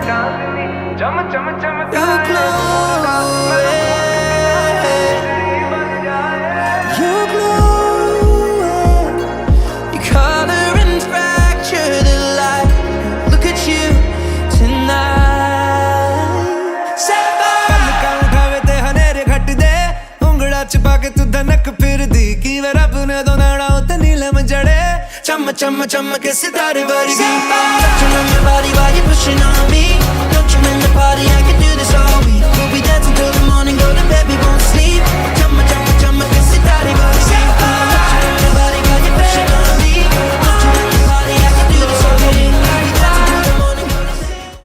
चम चम चम तू धनक फिर दी की वे रब ने दो नाड़ा उते नीलम जड़े चम चम चम के सितारे वर्गी बारी बारी पुछना